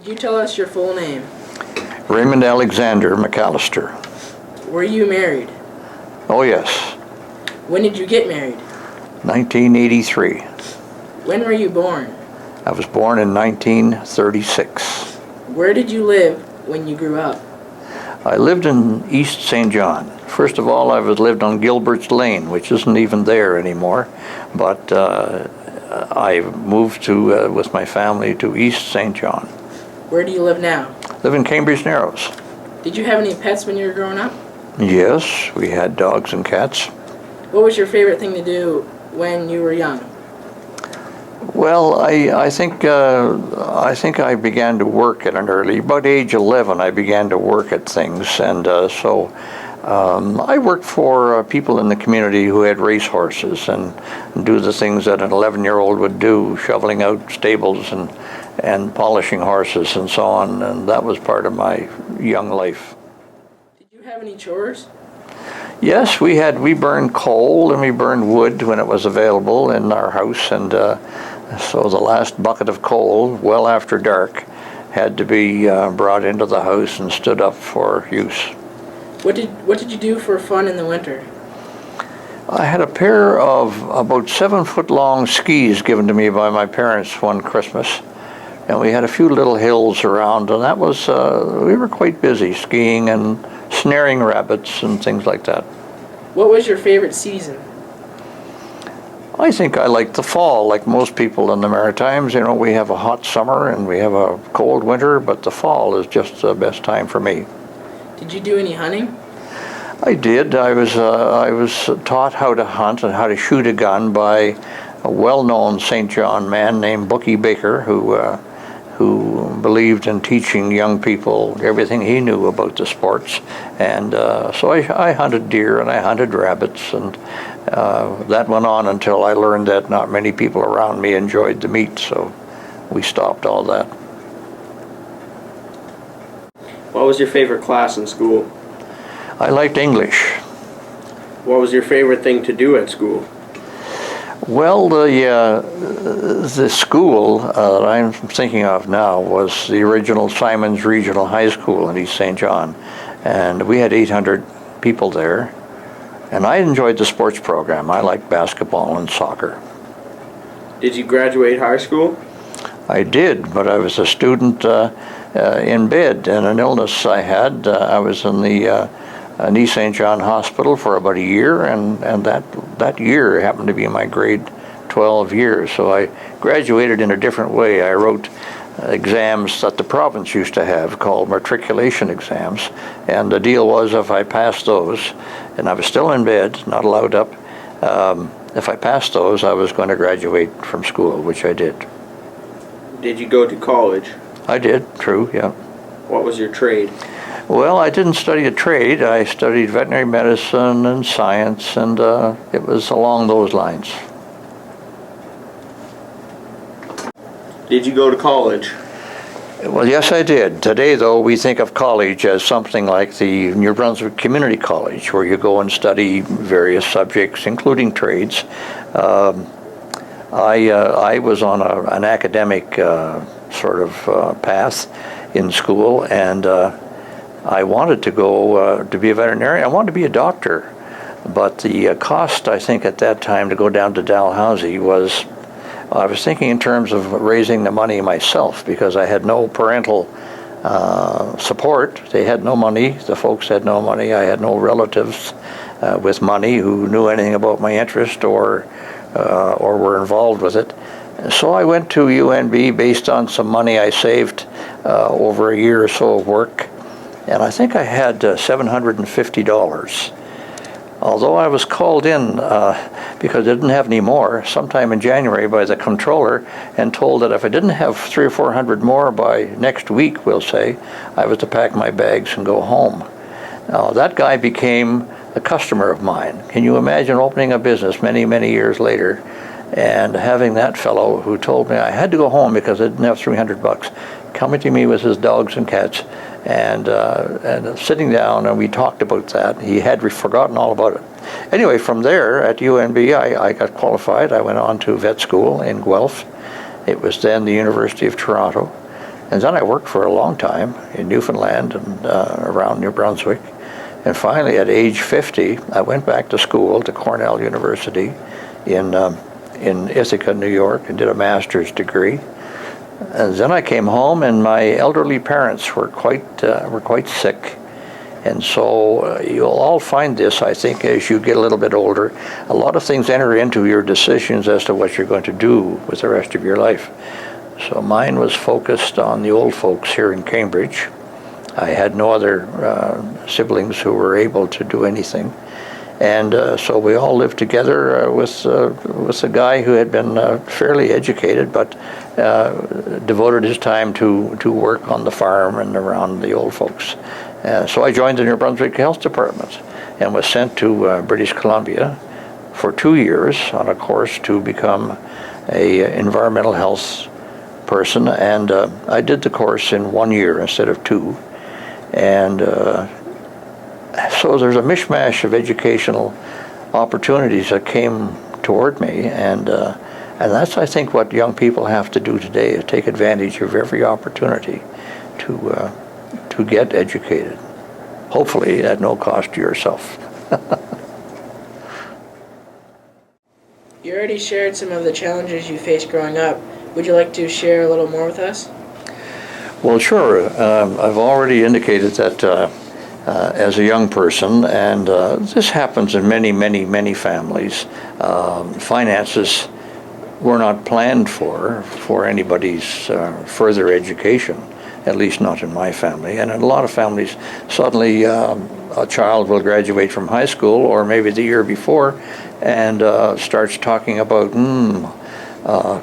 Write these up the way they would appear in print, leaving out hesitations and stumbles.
Could you tell us your full name? Raymond Alexander McAllister. Were you married? Oh yes, When did you get married? 1983. When were you born? I was born in 1936. Where did you live when you grew up? I lived in East St. John. First of all, I lived on Gilbert's Lane, which isn't even there anymore, but I moved with my family to East St. John. Where do you live now? Live in Cambridge Narrows. Did you have any pets when you were growing up? Yes, we had dogs and cats. What was your favorite thing to do when you were young? Well, I think I began to work at an early, about age 11, I began to work at things, and so I worked for people in the community who had race horses and do the things that an 11-year-old would do, shoveling out stables and polishing horses and so on, and that was part of my young life. Did you have any chores? Yes, we burned coal and we burned wood when it was available in our house, and so the last bucket of coal, well after dark, had to be brought into the house and stood up for use. What did you do for fun in the winter? I had a pair of about 7-foot-long skis given to me by my parents one Christmas, and we had a few little hills around, and that was we were quite busy skiing and snaring rabbits and things like that. What was your favorite season? I think I like the fall, like most people in the Maritimes. You know, we have a hot summer and we have a cold winter, but the fall is just the best time for me. Did you do any hunting? I did. I was taught how to hunt and how to shoot a gun by a well-known St. John man named Bookie Baker, who believed in teaching young people everything he knew about the sports. And so I hunted deer and I hunted rabbits, and that went on until I learned that not many people around me enjoyed the meat, so we stopped all that. What was your favorite class in school? I liked English. What was your favorite thing to do at school? Well, the school that I'm thinking of now was the original Simons Regional High School in East St. John, and we had 800 people there, and I enjoyed the sports program. I liked basketball and soccer. Did you graduate high school? I did, but I was a student in bed, and an illness I had. I was in the East St. John Hospital for about a year, and that year happened to be my grade 12 year, so I graduated in a different way. I wrote exams that the province used to have called matriculation exams, and the deal was if I passed those, and I was still in bed, not allowed up, if I passed those, I was going to graduate from school, which I did. Did you go to college? I did, true, yeah. What was your trade? Well, I didn't study a trade. I studied veterinary medicine and science, and it was along those lines. Did you go to college? Well, yes, I did. Today, though, we think of college as something like the New Brunswick Community College, where you go and study various subjects, including trades. I was on an academic sort of path in school, and I wanted to go to be a veterinarian. I wanted to be a doctor, but the cost, I think, at that time to go down to Dalhousie was, I was thinking in terms of raising the money myself, because I had no parental support. They had no money. The folks had no money. I had no relatives with money who knew anything about my interest or were involved with it. So I went to UNB based on some money I saved over a year or so of work, and I think I had $750. Although I was called in because I didn't have any more sometime in January by the comptroller, and told that if I didn't have 300 or 400 more by next week, we'll say, I was to pack my bags and go home. Now that guy became a customer of mine. Can you imagine opening a business many, many years later and having that fellow who told me I had to go home because I didn't have $300 coming to me with his dogs and cats, and sitting down, and we talked about that. He had forgotten all about it. Anyway, from there at UNB, I got qualified. I went on to vet school in Guelph. It was then the University of Toronto, And then I worked for a long time in Newfoundland and around New Brunswick. And finally, at age 50, I went back to school to Cornell University in Ithaca, New York, and did a master's degree. And then I came home, and my elderly parents were quite sick. And so you'll all find this, I think, as you get a little bit older. A lot of things enter into your decisions as to what you're going to do with the rest of your life. So mine was focused on the old folks here in Cambridge. I had no other siblings who were able to do anything. And so we all lived together with a guy who had been fairly educated, but devoted his time to work on the farm and around the old folks. So I joined the New Brunswick Health Department and was sent to British Columbia for 2 years on a course to become a environmental health person. And I did the course in 1 year instead of 2. And so there's a mishmash of educational opportunities that came toward me, and that's, I think, what young people have to do today, is take advantage of every opportunity to get educated, hopefully at no cost to yourself. You already shared some of the challenges you faced growing up. Would you like to share a little more with us? Well, sure. I've already indicated that as a young person, and this happens in many, many, many families, finances were not planned for anybody's further education, at least not in my family. And in a lot of families, suddenly a child will graduate from high school, or maybe the year before, and starts talking about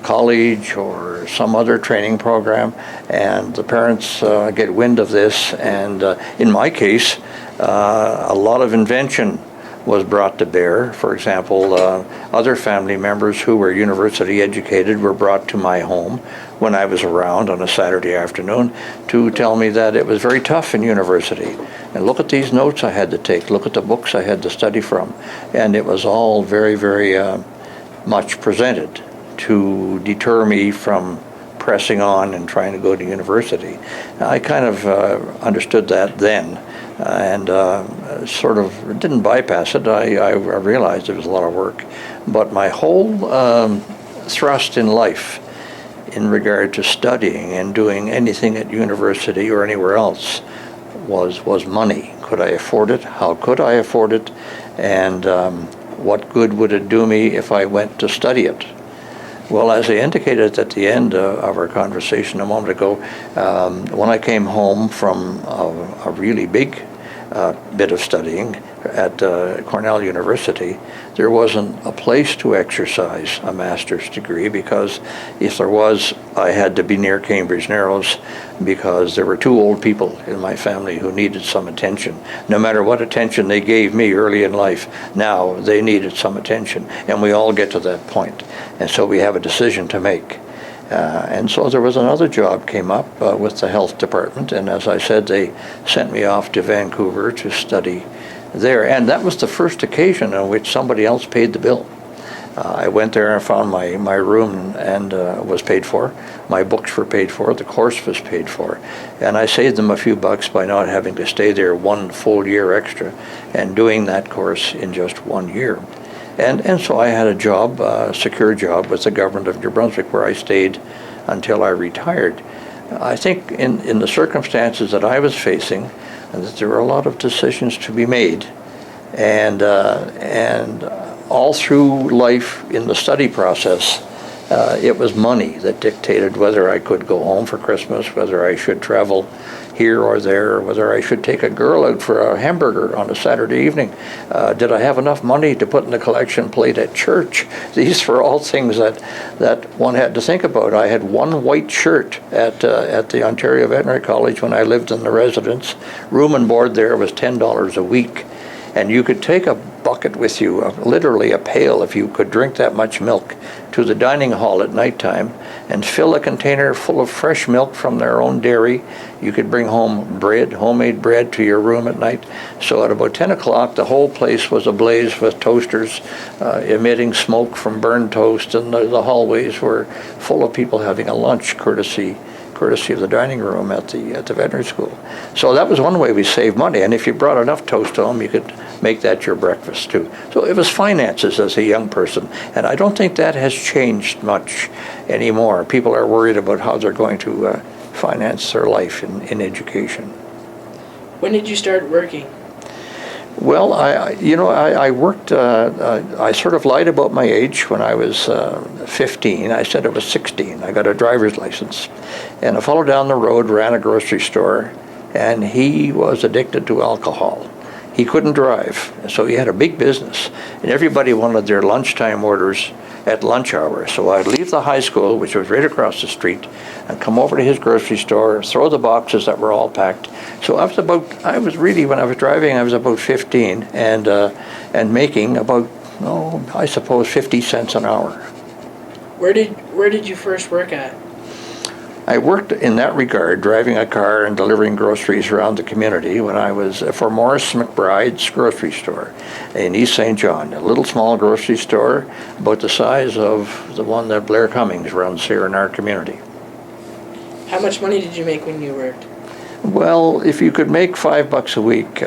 college or some other training program, and the parents get wind of this, and in my case, a lot of invention was brought to bear. For example, other family members who were university educated were brought to my home when I was around on a Saturday afternoon to tell me that it was very tough in university. And look at these notes I had to take, look at the books I had to study from. And it was all very, very much presented to deter me from pressing on and trying to go to university. I kind of understood that then, and sort of didn't bypass it. I realized it was a lot of work, but my whole thrust in life in regard to studying and doing anything at university or anywhere else was money. Could I afford it? How could I afford it? And what good would it do me if I went to study it? Well, as I indicated at the end of our conversation a moment ago, when I came home from a really big bit of studying at Cornell University, there wasn't a place to exercise a master's degree, because if there was, I had to be near Cambridge Narrows, because there were 2 old people in my family who needed some attention. No matter what attention they gave me early in life, now they needed some attention, and we all get to that point. And so we have a decision to make. And so there was another job came up with the health department, and as I said, they sent me off to Vancouver to study there. And that was the first occasion on which somebody else paid the bill. I went there and found my room and was paid for. My books were paid for. The course was paid for. And I saved them a few bucks by not having to stay there 1 full year extra and doing that course in just 1 year. And so I had a job, a secure job with the government of New Brunswick, where I stayed until I retired. I think in the circumstances that I was facing, that there were a lot of decisions to be made. And all through life in the study process, it was money that dictated whether I could go home for Christmas, whether I should travel here or there, whether I should take a girl out for a hamburger on a Saturday evening. Did I have enough money to put in the collection plate at church? These were all things that one had to think about. I had 1 white shirt at the Ontario Veterinary College when I lived in the residence. Room and board there was $10 a week. And you could take a bucket with you, literally a pail, if you could drink that much milk, to the dining hall at nighttime and fill a container full of fresh milk from their own dairy. You could bring home bread, homemade bread, to your room at night. So at about 10 o'clock, the whole place was ablaze with toasters emitting smoke from burned toast, and the hallways were full of people having a lunch courtesy courtesy of the dining room at the veterinary school. So that was one way we saved money. And if you brought enough toast home, you could make that your breakfast too. So it was finances as a young person, and I don't think that has changed much anymore. People are worried about how they're going to finance their life in education. When did you start working? Well, I worked, I sort of lied about my age when I was 15. I said I was 16. I got a driver's license. And a fellow down the road ran a grocery store, and he was addicted to alcohol. He couldn't drive, so he had a big business. And everybody wanted their lunchtime orders at lunch hour. So I'd leave the high school, which was right across the street, and come over to his grocery store, throw the boxes that were all packed. So I was really, when I was driving, I was about 15, and making about, I suppose 50 cents an hour. Where did you first work at? I worked in that regard, driving a car and delivering groceries around the community when I was for Morris McBride's grocery store in East St. John, a little small grocery store about the size of the one that Blair Cummings runs here in our community. How much money did you make when you worked? Well, if you could make $5 a week,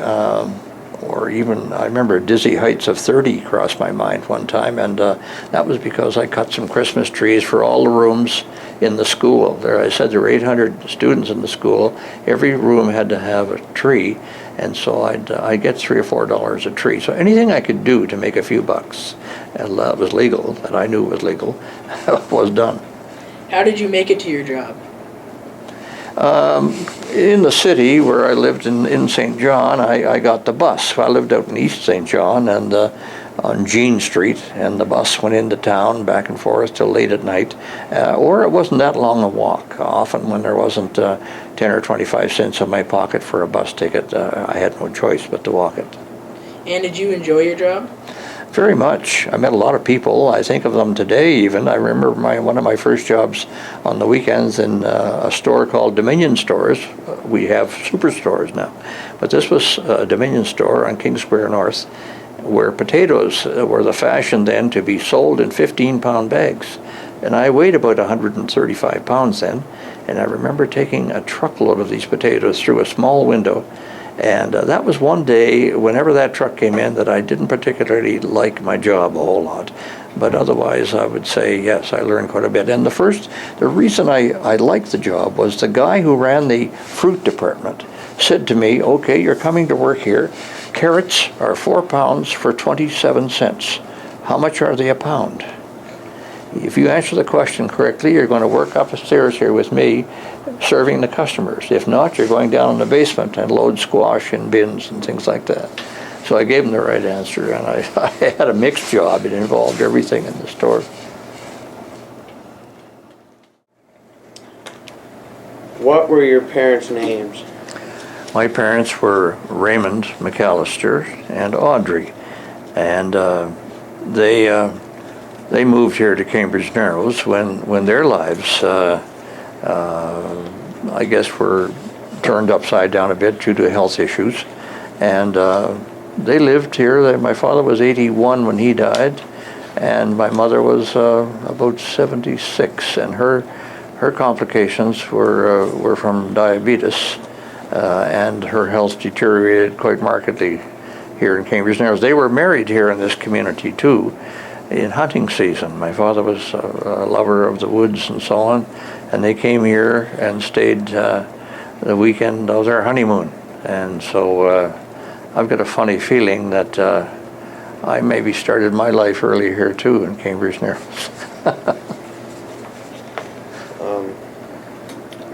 or even, I remember dizzy heights of 30 crossed my mind one time, and that was because I cut some Christmas trees for all the rooms in the school. I said there were 800 students in the school. Every room had to have a tree, and so I'd get $3 or $4 a tree. So anything I could do to make a few bucks, and that was legal, that I knew was legal, was done. How did you make it to your job? In the city where I lived in St. John, I got the bus. I lived out in East St. John and on Jean Street, and the bus went into town back and forth till late at night. Or it wasn't that long a walk. Often when there wasn't 10 or 25 cents in my pocket for a bus ticket, I had no choice but to walk it. And did you enjoy your job? Very much. I met a lot of people. I think of them today even. I remember one of my first jobs on the weekends in a store called Dominion Stores. We have superstores now. But this was a Dominion store on King Square North, where potatoes were the fashion then to be sold in 15-pound bags. And I weighed about 135 pounds then. And I remember taking a truckload of these potatoes through a small window. And that was one day, whenever that truck came in, that I didn't particularly like my job a whole lot. But otherwise, I would say, yes, I learned quite a bit. And the reason I liked the job was the guy who ran the fruit department said to me, okay, you're coming to work here. Carrots are 4 pounds for 27 cents. How much are they a pound? If you answer the question correctly, you're going to work up the stairs here with me serving the customers. If not, you're going down in the basement and load squash in bins and things like that. So I gave him the right answer, and I had a mixed job. It involved everything in the store. What were your parents' names? My parents were Raymond McAllister and Audrey, and they moved here to Cambridge Narrows when their lives, I guess, were turned upside down a bit due to health issues. And they lived here. My father was 81 when he died, and my mother was about 76. And her complications were from diabetes, and her health deteriorated quite markedly here in Cambridge Narrows. They were married here in this community too, in hunting season. My father was a lover of the woods and so on, and they came here and stayed the weekend of their honeymoon. And so I've got a funny feeling that I maybe started my life early here too in Cambridge Narrows.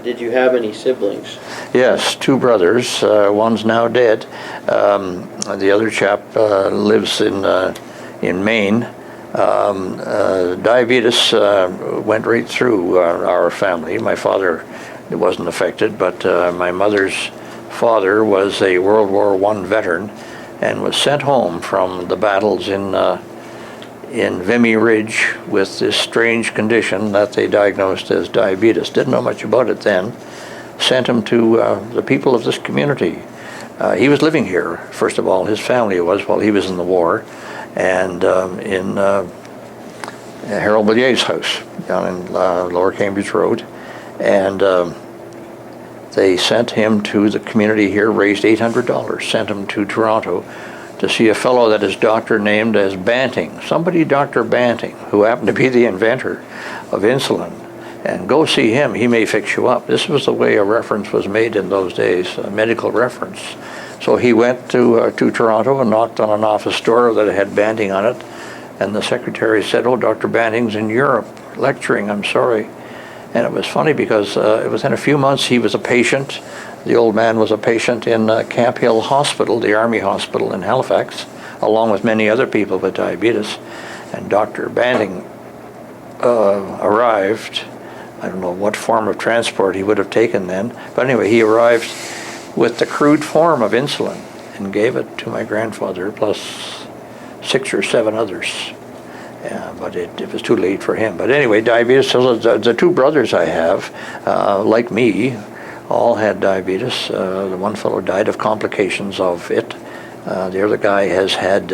Did you have any siblings? Yes, 2 brothers. One's now dead. The other chap lives in Maine. Diabetes went right through our family. My father wasn't affected, but my mother's father was a World War I veteran and was sent home from the battles in Vimy Ridge with this strange condition that they diagnosed as diabetes. Didn't know much about it then. Sent him to the people of this community. He was living here, first of all, his family was, while he was in the war, and in Harold Bellier's house down in Lower Cambridge Road. And they sent him to the community here, raised $800, sent him to Toronto to see a fellow that his doctor named as Banting, somebody Dr. Banting, who happened to be the inventor of insulin. And go see him, he may fix you up. This was the way a reference was made in those days, a medical reference. So he went to Toronto and knocked on an office door that had Banting on it, and the secretary said, "Oh, Dr. Banting's in Europe lecturing, I'm sorry." And it was funny because within a few months he was a patient. The old man was a patient in Camp Hill Hospital, the Army Hospital in Halifax, along with many other people with diabetes. And Dr. Banting arrived. I don't know what form of transport he would have taken then, but anyway, he arrived with the crude form of insulin and gave it to my grandfather, plus 6 or 7 others. Yeah, but it was too late for him. But anyway, diabetes, so the 2 brothers I have, like me, all had diabetes. The one fellow died of complications of it. The other guy has had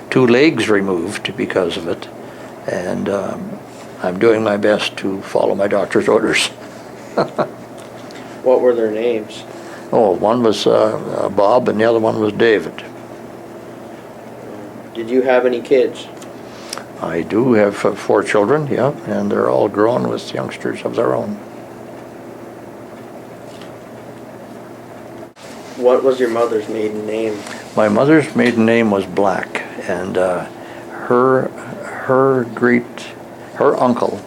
2 legs removed because of it. And I'm doing my best to follow my doctor's orders. What were their names? Oh, one was Bob and the other one was David. Did you have any kids? I do have 4 children, yeah, and they're all grown with youngsters of their own. What was your mother's maiden name? My mother's maiden name was Black, and her uncle,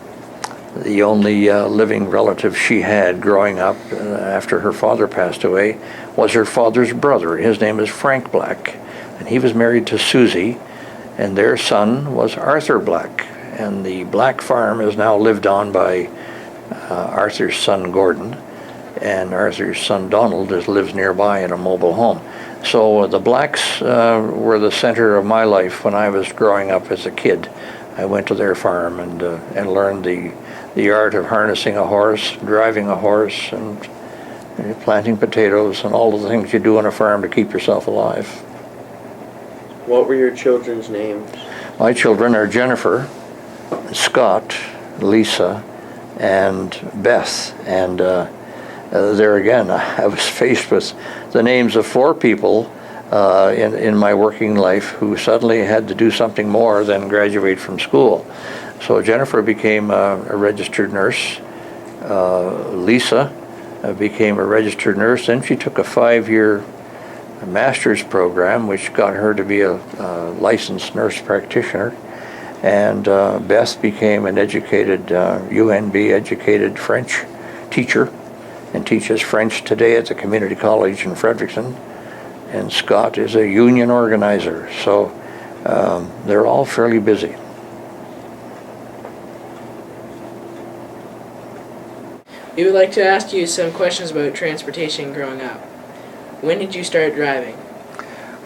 the only living relative she had growing up after her father passed away, was her father's brother. His name is Frank Black, and he was married to Susie, and their son was Arthur Black. And the Black farm is now lived on by Arthur's son Gordon, and Arthur's son Donald lives nearby in a mobile home. So the Blacks were the center of my life when I was growing up as a kid. I went to their farm and learned the art of harnessing a horse, driving a horse, and planting potatoes, and all of the things you do on a farm to keep yourself alive. What were your children's names? My children are Jennifer, Scott, Lisa, and Beth. And there again, I was faced with the names of 4 people in my working life who suddenly had to do something more than graduate from school. So Jennifer became a registered nurse. Lisa became a registered nurse. Then she took a 5-year master's program, which got her to be a licensed nurse practitioner. And Beth became an educated, UNB educated French teacher, and teaches French today at the community college in Fredericton. And Scott is a union organizer, so they're all fairly busy. We would like to ask you some questions about transportation growing up. When did you start driving?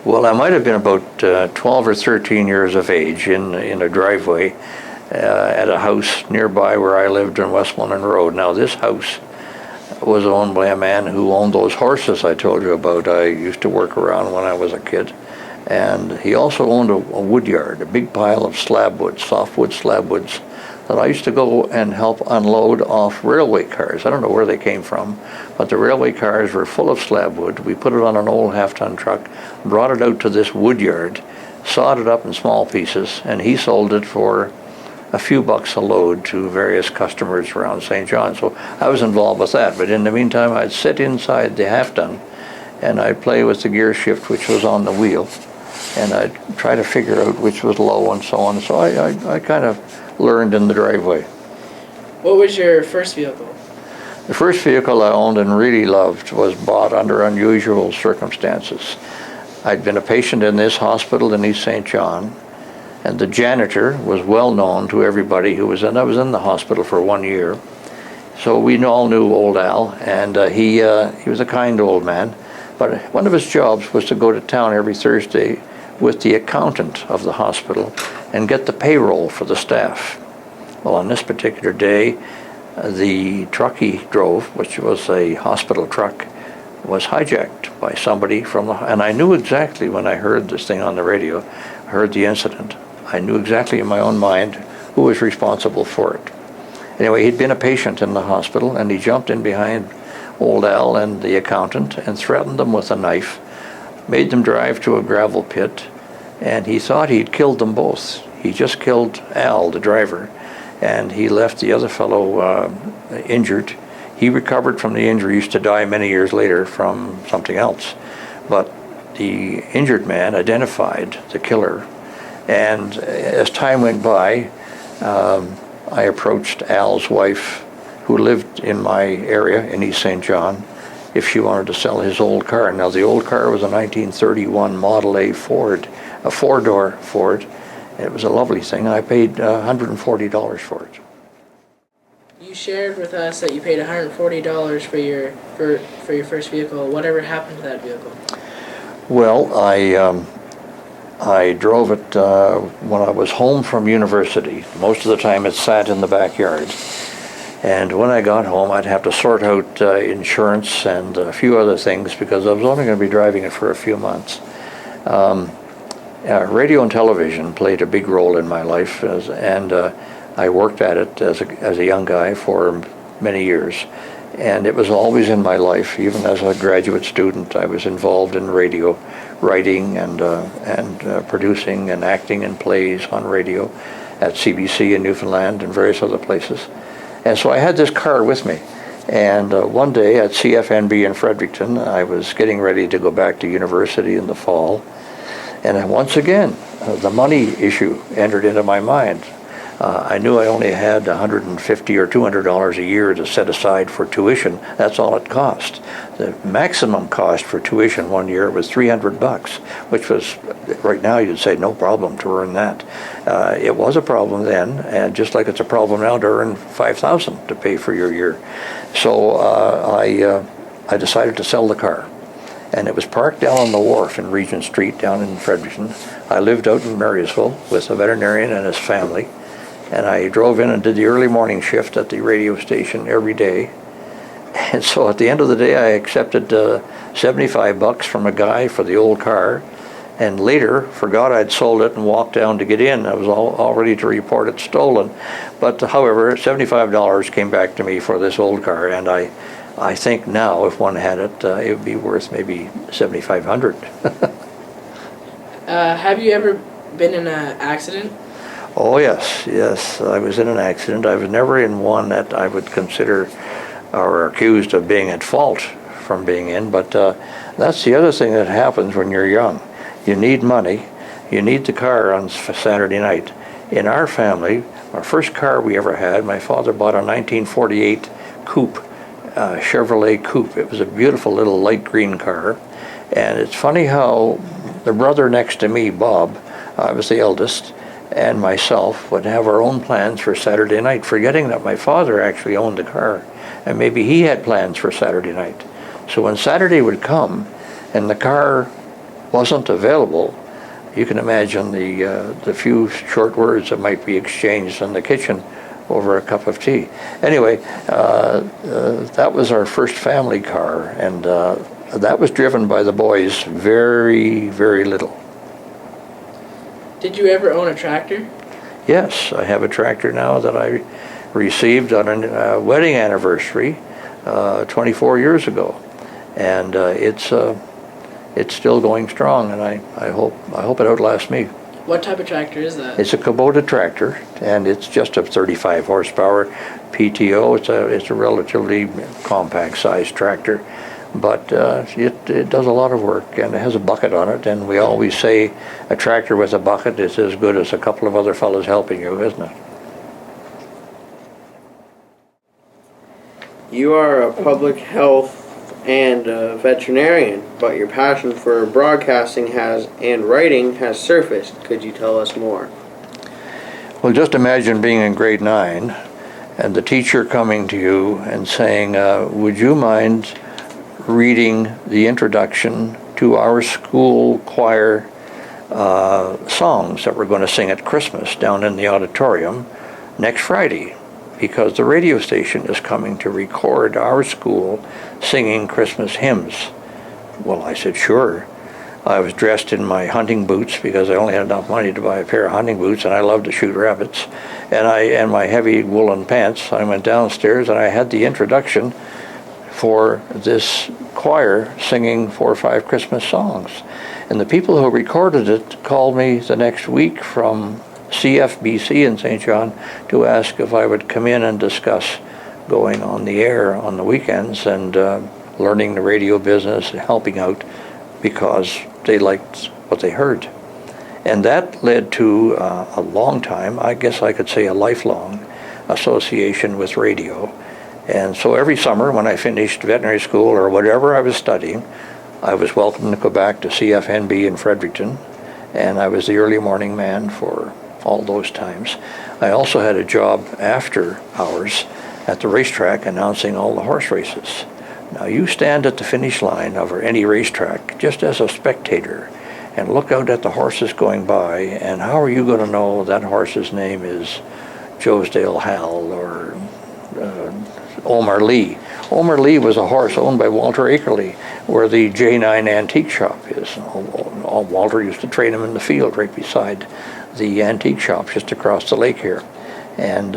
Well, I might have been about 12 or 13 years of age in a driveway at a house nearby where I lived on Westmoreland Road. Now, this house was owned by a man who owned those horses I told you about. I used to work around when I was a kid. And he also owned a wood yard, a big pile of slab wood, softwood slab woods, that I used to go and help unload off railway cars. I don't know where they came from, but the railway cars were full of slab wood. We put it on an old half-ton truck, brought it out to this wood yard, sawed it up in small pieces, and he sold it for a few bucks a load to various customers around St. John. So I was involved with that. But in the meantime, I'd sit inside the half-ton and I'd play with the gear shift, which was on the wheel, and I'd try to figure out which was low and so on. So I kind of learned in the driveway. What was your first vehicle? The first vehicle I owned and really loved was bought under unusual circumstances. I'd been a patient in this hospital in East St. John, and the janitor was well known to everybody who was in. I was in the hospital for 1 year, so we all knew old Al, and he was a kind old man. But one of his jobs was to go to town every Thursday with the accountant of the hospital and get the payroll for the staff. Well, on this particular day, the truck he drove, which was a hospital truck, was hijacked by somebody from the, and I knew exactly when I heard this thing on the radio, heard the incident, I knew exactly in my own mind who was responsible for it. Anyway, he'd been a patient in the hospital, and he jumped in behind old Al and the accountant and threatened them with a knife, made them drive to a gravel pit, and he thought he'd killed them both. He just killed Al, the driver, and he left the other fellow injured. He recovered from the injuries to die many years later from something else. But the injured man identified the killer, and as time went by, I approached Al's wife, who lived in my area in East St. John, if she wanted to sell his old car. Now, the old car was a 1931 Model A Ford, a four-door Ford. It was a lovely thing. I paid $140 for it. You shared with us that you paid $140 for your first vehicle. Whatever happened to that vehicle? Well, I drove it when I was home from university. Most of the time it sat in the backyard. And when I got home, I'd have to sort out insurance and a few other things because I was only going to be driving it for a few months. Radio and television played a big role in my life, and I worked at it as a young guy for many years. And it was always in my life. Even as a graduate student, I was involved in radio, writing and producing and acting in plays on radio at CBC in Newfoundland and various other places. And so I had this car with me. And one day at CFNB in Fredericton, I was getting ready to go back to university in the fall. And once again, the money issue entered into my mind. I knew I only had $150 or $200 a year to set aside for tuition. That's all it cost. The maximum cost for tuition one year was $300, which was, right now you'd say, no problem to earn that. It was a problem then, and just like it's a problem now to earn $5,000 to pay for your year. So I decided to sell the car. And it was parked down on the wharf in Regent Street down in Fredericton. I lived out in Marysville with a veterinarian and his family. And I drove in and did the early morning shift at the radio station every day. And so at the end of the day, I accepted $75 from a guy for the old car, and later forgot I'd sold it and walked down to get in. I was all ready to report it stolen. But however, $75 came back to me for this old car, and I think now if one had it, it would be worth maybe $7,500. Have you ever been in an accident? Oh yes, I was in an accident. I was never in one that I would consider or accused of being at fault from being in, but that's the other thing that happens when you're young. You need money, you need the car on Saturday night. In our family, our first car we ever had, my father bought a 1948 coupe, Chevrolet coupe. It was a beautiful little light green car, and it's funny how the brother next to me, Bob, I was the eldest, and myself would have our own plans for Saturday night, forgetting that my father actually owned the car, and maybe he had plans for Saturday night. So when Saturday would come and the car wasn't available, you can imagine the few short words that might be exchanged in the kitchen over a cup of tea. Anyway, that was our first family car, and that was driven by the boys very, very little. Did you ever own a tractor? Yes, I have a tractor now that I received on a wedding anniversary 24 years ago, and it's still going strong, and I hope it outlasts me. What type of tractor is that? It's a Kubota tractor, and it's just a 35 horsepower PTO. It's a relatively compact sized tractor, but it does a lot of work, and it has a bucket on it, and we always say a tractor with a bucket is as good as a couple of other fellows helping you, isn't it? You are a public health and a veterinarian, but your passion for broadcasting and writing has surfaced. Could you tell us more? Well, just imagine being in grade 9 and the teacher coming to you and saying, would you mind reading the introduction to our school choir songs that we're going to sing at Christmas down in the auditorium next Friday, because the radio station is coming to record our school singing Christmas hymns. Well, I said, sure. I was dressed in my hunting boots because I only had enough money to buy a pair of hunting boots, and I love to shoot rabbits, and my heavy woolen pants. I went downstairs and I had the introduction for this choir singing 4 or 5 Christmas songs. And the people who recorded it called me the next week from CFBC in St. John to ask if I would come in and discuss going on the air on the weekends and learning the radio business, helping out, because they liked what they heard. And that led to a long time, I guess I could say a lifelong association with radio. And so every summer when I finished veterinary school or whatever I was studying, I was welcome to go back to CFNB in Fredericton, and I was the early morning man for all those times. I also had a job after hours at the racetrack announcing all the horse races. Now you stand at the finish line of any racetrack just as a spectator and look out at the horses going by, and how are you going to know that horse's name is Joesdale Hal or Omar Lee? Omar Lee was a horse owned by Walter Akerley, where the J9 antique shop is. Walter used to train him in the field right beside the antique shop just across the lake here. And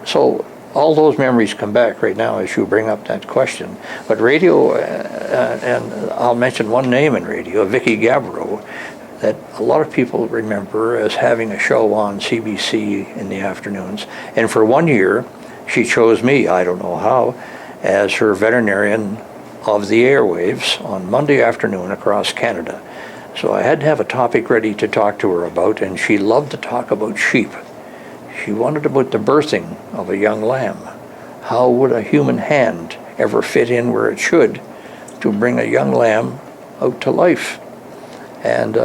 so all those memories come back right now as you bring up that question. But radio, and I'll mention one name in radio, Vicky Gabbro, that a lot of people remember as having a show on CBC in the afternoons. And for 1 year, she chose me, I don't know how, as her veterinarian of the airwaves on Monday afternoon across Canada. So I had to have a topic ready to talk to her about, and she loved to talk about sheep. She wanted about the birthing of a young lamb. How would a human hand ever fit in where it should to bring a young lamb out to life? And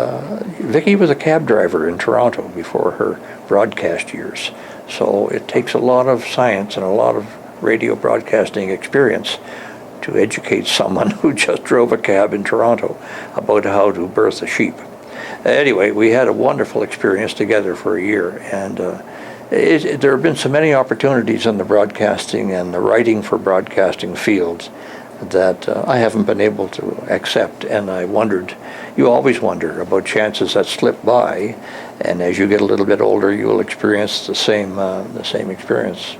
Vicky was a cab driver in Toronto before her broadcast years. So it takes a lot of science and a lot of radio broadcasting experience to educate someone who just drove a cab in Toronto about how to birth a sheep. Anyway, we had a wonderful experience together for a year, and there have been so many opportunities in the broadcasting and the writing for broadcasting fields that I haven't been able to accept, and I wondered, you always wonder about chances that slip by, and as you get a little bit older, you'll experience the same experience.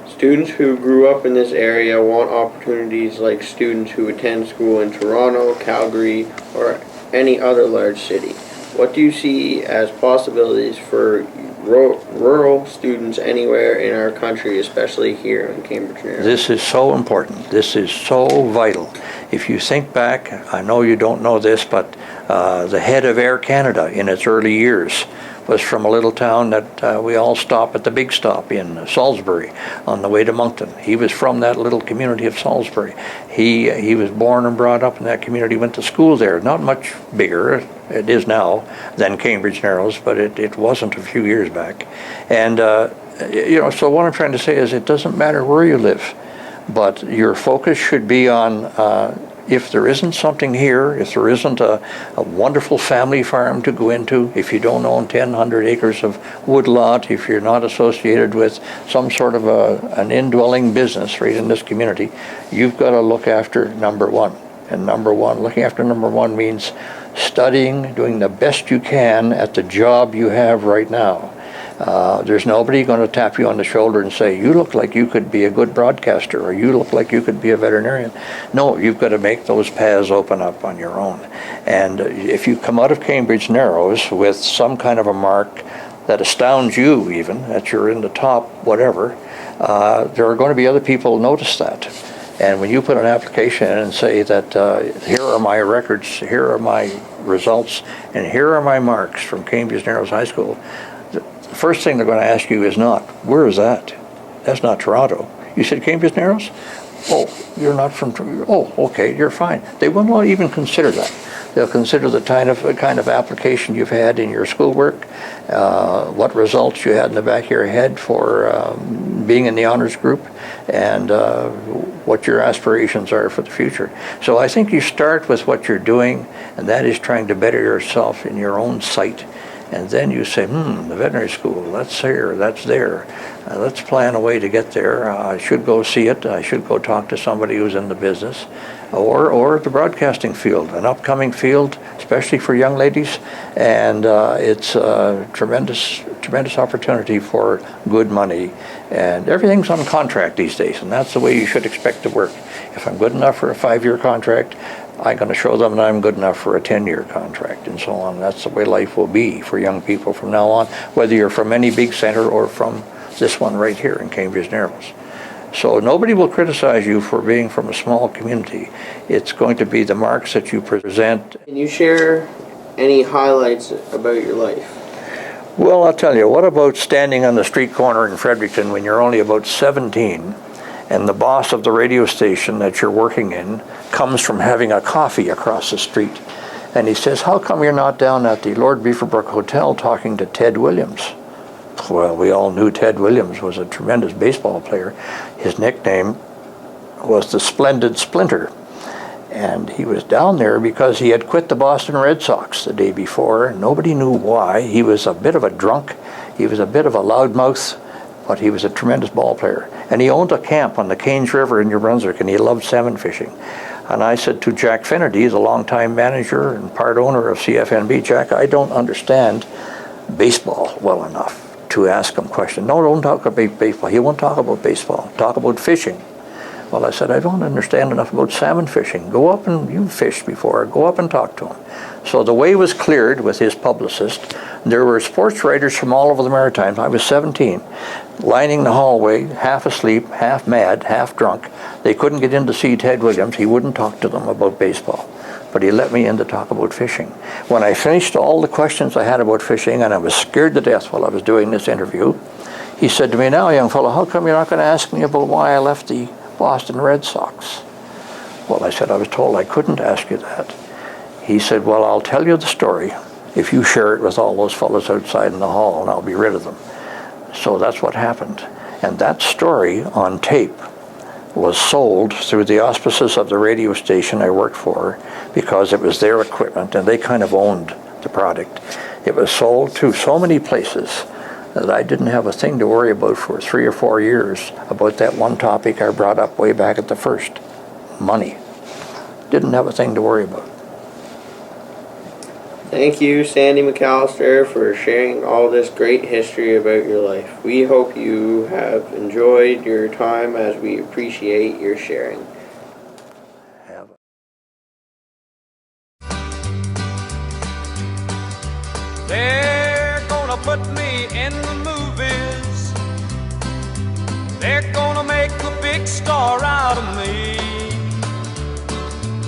Students who grew up in this area want opportunities like students who attend school in Toronto, Calgary, or any other large city. What do you see as possibilities for rural students anywhere in our country, especially here in Cambridge area? This is so important. This is so vital. If you think back, I know you don't know this, but the head of Air Canada in its early years was from a little town that we all stop at the big stop in Salisbury on the way to Moncton. He was from that little community of Salisbury. He was born and brought up in that community, went to school there. Not much bigger, it is now, than Cambridge Narrows, but it wasn't a few years back. And so what I'm trying to say is it doesn't matter where you live, but your focus should be on if there isn't something here, if there isn't a wonderful family farm to go into, if you don't own 100 acres of woodlot, if you're not associated with some sort of an indwelling business right in this community, you've got to look after number one. And looking after number one means studying, doing the best you can at the job you have right now. There's nobody going to tap you on the shoulder and say, you look like you could be a good broadcaster, or you look like you could be a veterinarian. No, you've got to make those paths open up on your own. And if you come out of Cambridge Narrows with some kind of a mark that astounds you even, that you're in the top whatever, there are going to be other people who notice that. And when you put an application in and say that here are my records, here are my results, and here are my marks from Cambridge Narrows High School, the first thing they're going to ask you is not, where is that? That's not Toronto. You said Cambridge Narrows? Oh, you're not from Toronto. Oh, okay, you're fine. They will not even consider that. They'll consider the kind of application you've had in your schoolwork, what results you had in the back of your head for being in the honors group, and what your aspirations are for the future. So I think you start with what you're doing, and that is trying to better yourself in your own sight. And then you say, the veterinary school, that's here, that's there. Let's plan a way to get there. I should go see it. I should go talk to somebody who's in the business. Or the broadcasting field, an upcoming field, especially for young ladies. And it's a tremendous opportunity for good money. And everything's on contract these days, and that's the way you should expect to work. If I'm good enough for a 5-year contract, I'm going to show them that I'm good enough for a 10-year contract, and so on. That's the way life will be for young people from now on, whether you're from any big center or from this one right here in Cambridge Narrows. So nobody will criticize you for being from a small community. It's going to be the marks that you present. Can you share any highlights about your life? Well, I'll tell you, what about standing on the street corner in Fredericton when you're only about 17, and the boss of the radio station that you're working in comes from having a coffee across the street, and he says, how come you're not down at the Lord Beaverbrook Hotel talking to Ted Williams? Well, we all knew Ted Williams was a tremendous baseball player. His nickname was the Splendid Splinter. And he was down there because he had quit the Boston Red Sox the day before. Nobody knew why. He was a bit of a drunk. He was a bit of a loudmouth, but he was a tremendous ball player. And he owned a camp on the Cairns River in New Brunswick, and he loved salmon fishing. And I said to Jack Finnerty, the longtime manager and part owner of CFNB, Jack, I don't understand baseball well enough to ask him questions. No, don't talk about baseball. He won't talk about baseball. Talk about fishing. Well, I said, I don't understand enough about salmon fishing. Go up, and you fished before. Go up and talk to him. So the way was cleared with his publicist. There were sports writers from all over the Maritimes. I was 17, lining the hallway, half asleep, half mad, half drunk. They couldn't get in to see Ted Williams. He wouldn't talk to them about baseball, but he let me in to talk about fishing. When I finished all the questions I had about fishing, and I was scared to death while I was doing this interview, he said to me, now, young fellow, how come you're not going to ask me about why I left the Boston Red Sox? Well, I said, I was told I couldn't ask you that. He said, well, I'll tell you the story if you share it with all those fellows outside in the hall, and I'll be rid of them. So that's what happened. And that story on tape was sold through the auspices of the radio station I worked for, because it was their equipment and they kind of owned the product. It was sold to so many places that I didn't have a thing to worry about for 3 or 4 years about that one topic I brought up way back at the first, money. Didn't have a thing to worry about. Thank you, Sandy McAllister, for sharing all this great history about your life. We hope you have enjoyed your time, as we appreciate your sharing. They're gonna put me in the movies. They're gonna make a big star out of me.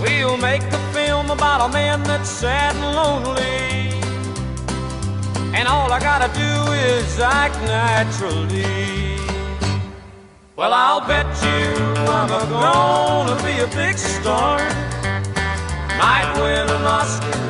We'll make a film about a man that's sad and lonely, and all I gotta do is act naturally. Well, I'll bet you I'm gonna be a big star, might win an Oscar